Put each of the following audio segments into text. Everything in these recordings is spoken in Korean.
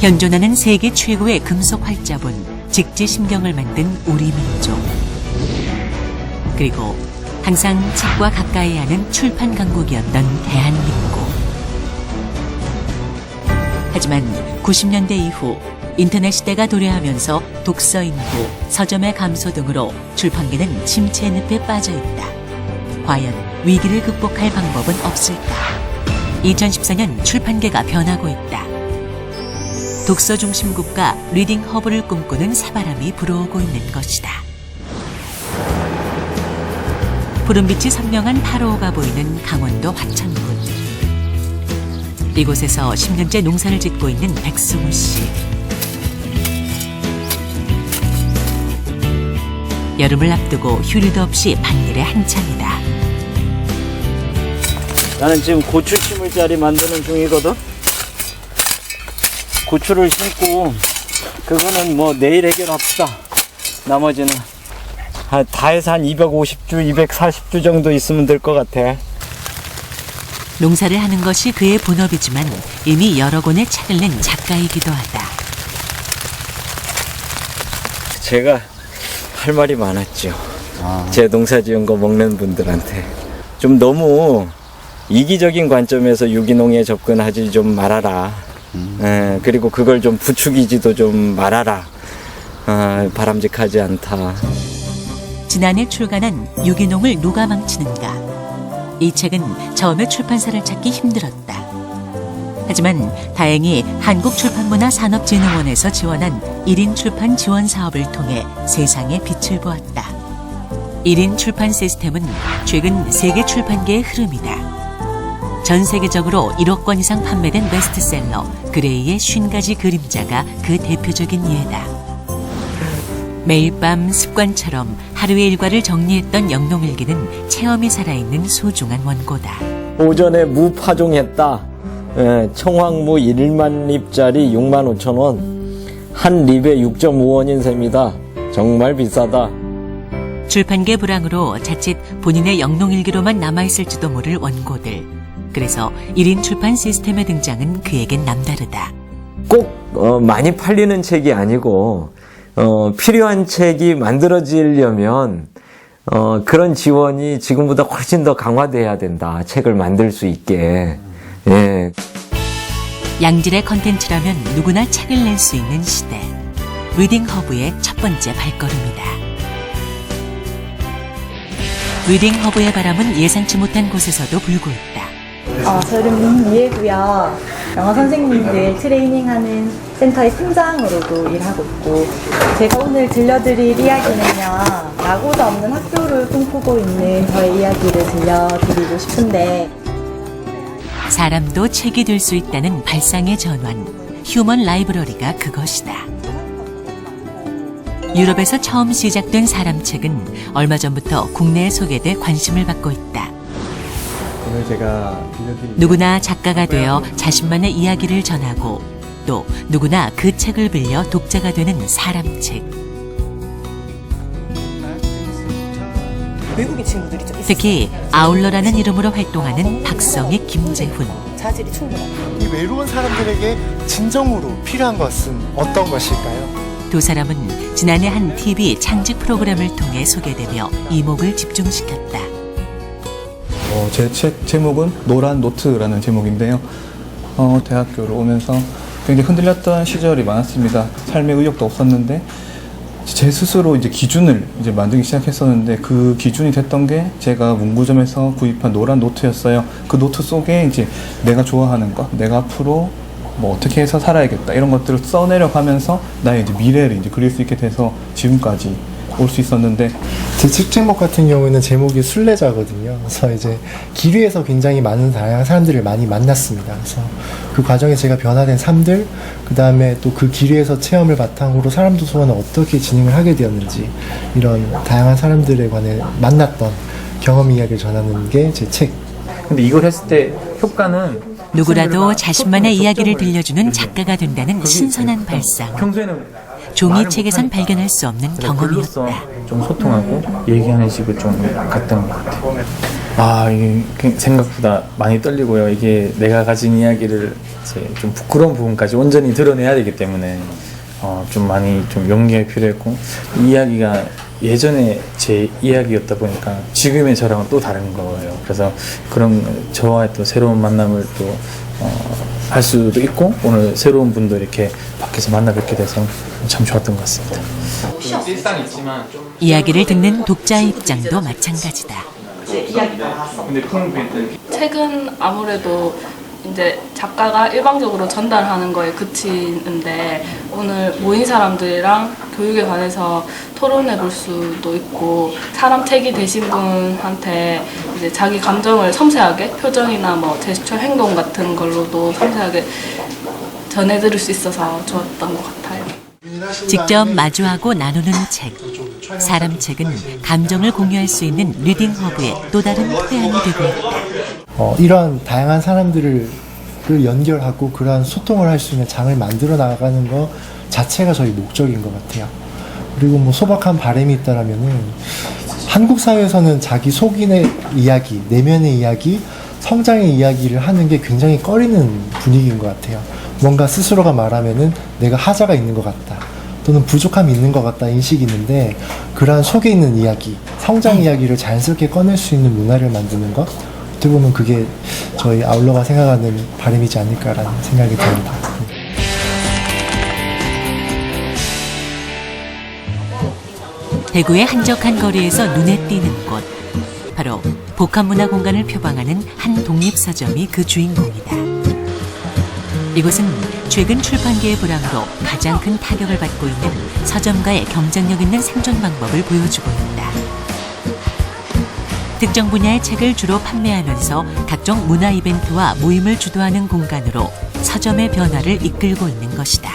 현존하는 세계 최고의 금속 활자본 직지심경을 만든 우리 민족. 그리고 항상 책과 가까이 하는 출판 강국이었던 대한민국. 하지만 90년대 이후 인터넷 시대가 도래하면서 독서 인구, 서점의 감소 등으로 출판계는 침체 늪에 빠져 있다. 과연 위기를 극복할 방법은 없을까? 2014년 출판계가 변하고 있다. 독서 중심 국가 리딩 허브를 꿈꾸는 새바람이 불어오고 있는 것이다. 푸른빛이 선명한 8호가 보이는 강원도 화천군. 이곳에서 10년째 농사를 짓고 있는 백승우 씨. 여름을 앞두고 휴일도 없이 밭일에 한창이다. 나는 지금 고추 심을 자리 만드는 중이거든. 고추를 심고 그거는 뭐 내일 해결합시다. 나머지는 다 해서 한 250주, 240주 정도 있으면 될 것 같아. 농사를 하는 것이 그의 본업이지만 이미 여러 권의 책을 낸 작가이기도 하다. 제가 할 말이 많았죠. 제 농사 지은 거 먹는 분들한테. 좀 너무 이기적인 관점에서 유기농에 접근하지 좀 말아라. 그리고 그걸 좀 부추기지도 좀 말아라. 바람직하지 않다. 지난해 출간한 유기농을 누가 망치는가. 이 책은 처음에 출판사를 찾기 힘들었다. 하지만 다행히 한국출판문화산업진흥원에서 지원한 1인 출판 지원 사업을 통해 세상에 빛을 보았다. 1인 출판 시스템은 최근 세계 출판계의 흐름이다. 전 세계적으로 1억 권 이상 판매된 베스트셀러 그레이의 50가지 그림자가 그 대표적인 예다. 매일 밤 습관처럼 하루의 일과를 정리했던 영농일기는 체험이 살아있는 소중한 원고다. 오전에 무 파종했다. 청황무 1만 립짜리 6만 5천 원. 한 립에 6.5원인 셈이다. 정말 비싸다. 출판계 불황으로 자칫 본인의 영농일기로만 남아있을지도 모를 원고들. 그래서 1인 출판 시스템의 등장은 그에겐 남다르다. 꼭 많이 팔리는 책이 아니고 필요한 책이 만들어지려면 그런 지원이 지금보다 훨씬 더 강화돼야 된다. 책을 만들 수 있게. 예. 양질의 컨텐츠라면 누구나 책을 낼 수 있는 시대. 리딩 허브의 첫 번째 발걸음이다. 리딩 허브의 바람은 예상치 못한 곳에서도 불고 있다. 저 이름 민미애고요. 영어 선생님들 트레이닝하는 센터의 팀장으로도 일하고 있고, 제가 오늘 들려드릴 이야기는요, 라고도 없는 학교를 꿈꾸고 있는 저의 이야기를 들려드리고 싶은데, 사람도 책이 될 수 있다는 발상의 전환, 휴먼 라이브러리가 그것이다. 유럽에서 처음 시작된 사람책은 얼마 전부터 국내에 소개돼 관심을 받고 있다. 오늘 제가 들려드릴 누구나 작가가 되어 자신만의 이야기를 전하고 또 누구나 그 책을 빌려 독자가 되는 사람책. 외국인 친구들이 좀 있어요. 특히 아울러라는 이름으로 활동하는 박성희, 김재훈. 자질이 충분합니다. 이 외로운 사람들에게 진정으로 필요한 것은 어떤 것일까요? 두 사람은 지난해 한 TV 창직 프로그램을 통해 소개되며 이목을 집중시켰다. 제 책 제목은 노란 노트라는 제목인데요. 대학교로 오면서 굉장히 흔들렸던 시절이 많았습니다. 삶의 의욕도 없었는데 제 스스로 이제 기준을 이제 만들기 시작했었는데 그 기준이 됐던 게 제가 문구점에서 구입한 노란 노트였어요. 그 노트 속에 이제 내가 좋아하는 것, 내가 앞으로 뭐 어떻게 해서 살아야겠다 이런 것들을 써내려가면서 나의 이제 미래를 이제 그릴 수 있게 돼서 지금까지 올 수 있었는데, 제 책 제목 같은 경우에는 제목이 순례자거든요. 그래서 이제 길 위에서 굉장히 많은 다양한 사람들을 많이 만났습니다. 그래서 그 과정에 제가 변화된 삶들, 그 다음에 또 그 길 위에서 체험을 바탕으로 사람 도서관을 어떻게 진행을 하게 되었는지, 이런 다양한 사람들에 관해 만났던 경험 이야기를 전하는 게 제 책. 근데 이걸 했을 때 효과는 누구라도 자신만의 이야기를 들려주는 작가가 된다는 신선한 발상. 평소에는 종이책에선 발견할 수 없는 글로써 경험이었다. 좀 소통하고 얘기하는 식을 좀 갔던 것 같아요. 이게 생각보다 많이 떨리고요. 이게 내가 가진 이야기를 이제 좀 부끄러운 부분까지 온전히 드러내야 되기 때문에 좀 많이 좀 용기가 필요했고, 이 이야기가 예전에 제 이야기였다 보니까 지금의 저랑은 또 다른 거예요. 그래서 그런 저와의 또 새로운 만남을 또 할 수도 있고, 오늘 새로운 분들 이렇게 밖에서 만나 뵙게 돼서 참 좋았던 것 같습니다. 일상 있지만 좀 이야기를 듣는 독자의 입장도 마찬가지다. 책은 아무래도 이제 작가가 일방적으로 전달하는 거에 그치는데, 오늘 모인 사람들이랑 교육에 관해서 토론해 볼 수도 있고, 사람 책이 되신 분한테 이제 자기 감정을 섬세하게 표정이나 뭐 제스처, 행동 같은 걸로도 섬세하게 전해드릴 수 있어서 좋았던 것 같아요. 직접 마주하고 나누는 책. 사람 책은 감정을 공유할 수 있는 리딩 허브의 또 다른 토양이 되고 있다. 이러한 다양한 사람들을 연결하고 그러한 소통을 할 수 있는 장을 만들어 나가는 것 자체가 저희 목적인 것 같아요. 그리고 뭐 소박한 바람이 있다라면은 한국 사회에서는 자기 속인의 이야기, 내면의 이야기, 성장의 이야기를 하는 게 굉장히 꺼리는 분위기인 것 같아요. 뭔가 스스로가 말하면은 내가 하자가 있는 것 같다, 또는 부족함이 있는 것 같다 인식이 있는데, 그러한 속에 있는 이야기, 성장 이야기를 자연스럽게 꺼낼 수 있는 문화를 만드는 것, 어떻게 보면 그게 저희 아울러가 생각하는 바람이지 않을까라는 생각이 듭니다. 대구의 한적한 거리에서 눈에 띄는 곳. 바로 복합문화 공간을 표방하는 한 독립서점이 그 주인공이다. 이곳은 최근 출판계의 불황으로 가장 큰 타격을 받고 있는 서점가의 경쟁력 있는 생존 방법을 보여주고 있다. 특정 분야의 책을 주로 판매하면서 각종 문화 이벤트와 모임을 주도하는 공간으로 서점의 변화를 이끌고 있는 것이다.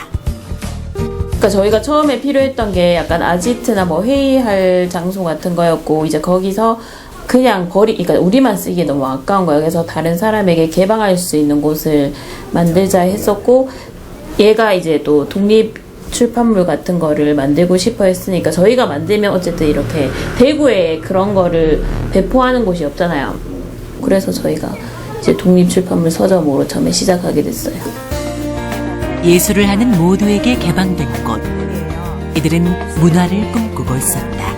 그러니까 저희가 처음에 필요했던 게 약간 아지트나 뭐 회의할 장소 같은 거였고, 이제 거기서 그냥 그러니까 우리만 쓰기에 너무 아까운 거예요. 그래서 다른 사람에게 개방할 수 있는 곳을 만들자 했었고, 얘가 이제 또 독립 출판물 같은 거를 만들고 싶어 했으니까, 저희가 만들면 어쨌든 이렇게 대구에 그런 거를 배포하는 곳이 없잖아요. 그래서 저희가 이제 독립 출판물 서점으로 처음에 시작하게 됐어요. 예술을 하는 모두에게 개방된 곳. 이들은 문화를 꿈꾸고 있었다.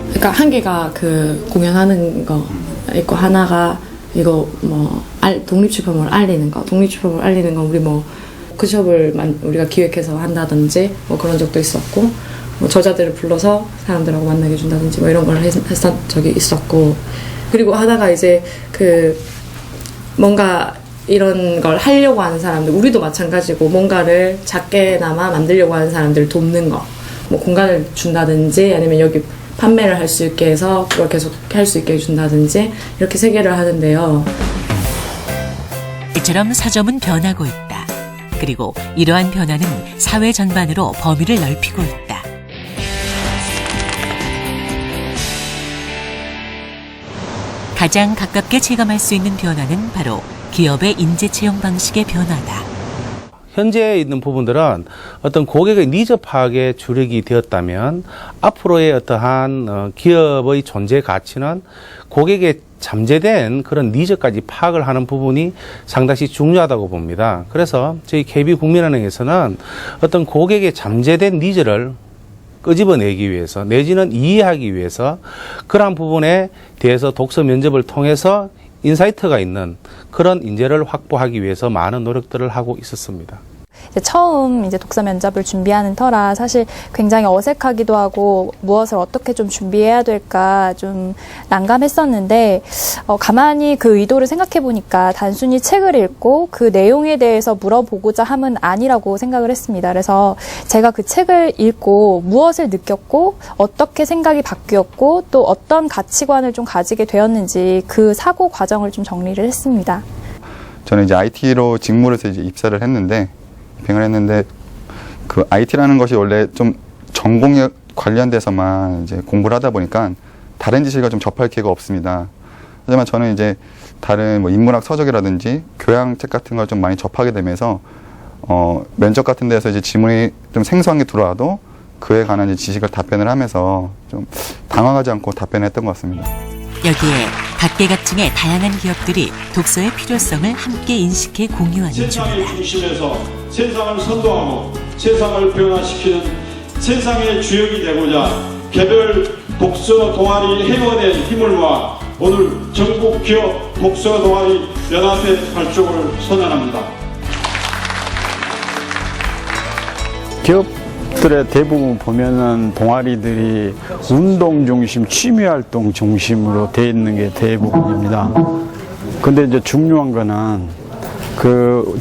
그러니까 한 개가 그 공연하는 거 있고, 하나가 이거 뭐 독립출판물 알리는 거. 독립출판물 알리는 건 우리 뭐 워크숍을 우리가 기획해서 한다든지 뭐 그런 적도 있었고, 뭐 저자들을 불러서 사람들하고 만나게 해준다든지 뭐 이런 걸 했던 적이 있었고, 그리고 하다가 이제 그 뭔가 이런 걸 하려고 하는 사람들, 우리도 마찬가지고 뭔가를 작게나마 만들려고 하는 사람들을 돕는 거, 뭐 공간을 준다든지 아니면 여기 판매를 할 수 있게 해서 그걸 계속 할 수 있게 해준다든지, 이렇게 세 개를 하는데요. 이처럼 서점은 변하고 있다. 그리고 이러한 변화는 사회 전반으로 범위를 넓히고 있다. 가장 가깝게 체감할 수 있는 변화는 바로 기업의 인재 채용 방식의 변화다. 현재 있는 부분들은 어떤 고객의 니즈 파악에 주력이 되었다면, 앞으로의 어떠한 기업의 존재 가치는 고객의 잠재된 그런 니즈까지 파악을 하는 부분이 상당히 중요하다고 봅니다. 그래서 저희 KB국민은행에서는 어떤 고객의 잠재된 니즈를 끄집어내기 위해서, 내지는 이해하기 위해서 그러한 부분에 대해서 독서 면접을 통해서 인사이트가 있는 그런 인재를 확보하기 위해서 많은 노력들을 하고 있었습니다. 처음 독서 면접을 준비하는 터라 사실 굉장히 어색하기도 하고, 무엇을 어떻게 좀 준비해야 될까 좀 난감했었는데, 가만히 그 의도를 생각해 보니까 단순히 책을 읽고 그 내용에 대해서 물어보고자 함은 아니라고 생각을 했습니다. 그래서 제가 그 책을 읽고 무엇을 느꼈고, 어떻게 생각이 바뀌었고, 또 어떤 가치관을 좀 가지게 되었는지 그 사고 과정을 좀 정리를 했습니다. 저는 이제 IT로 직무를 해서 이제 입사를 했는데, 그 IT라는 것이 원래 좀 전공에 관련돼서만 이제 공부를 하다 보니까 다른 지식과 좀 접할 기회가 없습니다. 하지만 저는 이제 다른 뭐 인문학 서적이라든지 교양책 같은 걸 좀 많이 접하게 되면서 면접 같은 데서 이제 질문이 좀 생소한 게 들어와도 그에 관한 이제 지식을 답변을 하면서 좀 당황하지 않고 답변을 했던 것 같습니다. 여기에 각계각층의 다양한 기업들이 독서의 필요성을 함께 인식해 공유하는 세상의 중이다. 중심에서 세상을 선도하고 세상을 변화시키는 세상의 주역이 되고자 개별 독서 동아리 회원의 힘을 모아 오늘 전국 기업 독서 동아리 연합회 발족을 선언합니다. 기업들의 대부분 보면은 동아리들이 운동 중심, 취미 활동 중심으로 돼 있는 게 대부분입니다. 근데 이제 중요한 거는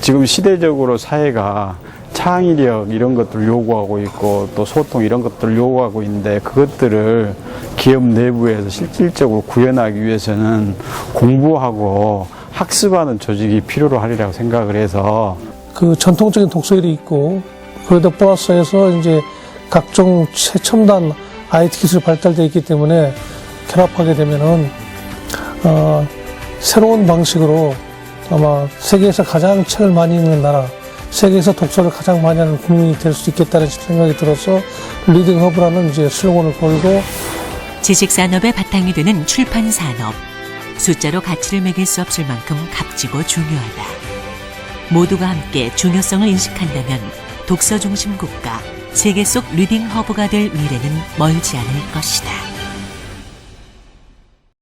지금 시대적으로 사회가 창의력 이런 것들을 요구하고 있고 또 소통 이런 것들을 요구하고 있는데 그것들을 기업 내부에서 실질적으로 구현하기 위해서는 공부하고 학습하는 조직이 필요로 하리라고 생각을 해서 그 전통적인 독서일이 있고 그러다 플러스해서 이제 각종 최첨단 IT 기술이 발달되어 있기 때문에 결합하게 되면은 새로운 방식으로 아마 세계에서 가장 책을 많이 읽는 나라, 세계에서 독서를 가장 많이 하는 국민이 될 수 있겠다는 생각이 들어서 리딩 허브라는 이제 슬로건을 걸고 지식산업의 바탕이 되는 출판산업. 숫자로 가치를 매길 수 없을 만큼 값지고 중요하다. 모두가 함께 중요성을 인식한다면 독서 중심 국가, 세계 속 리딩 허브가 될 미래는 멀지 않을 것이다.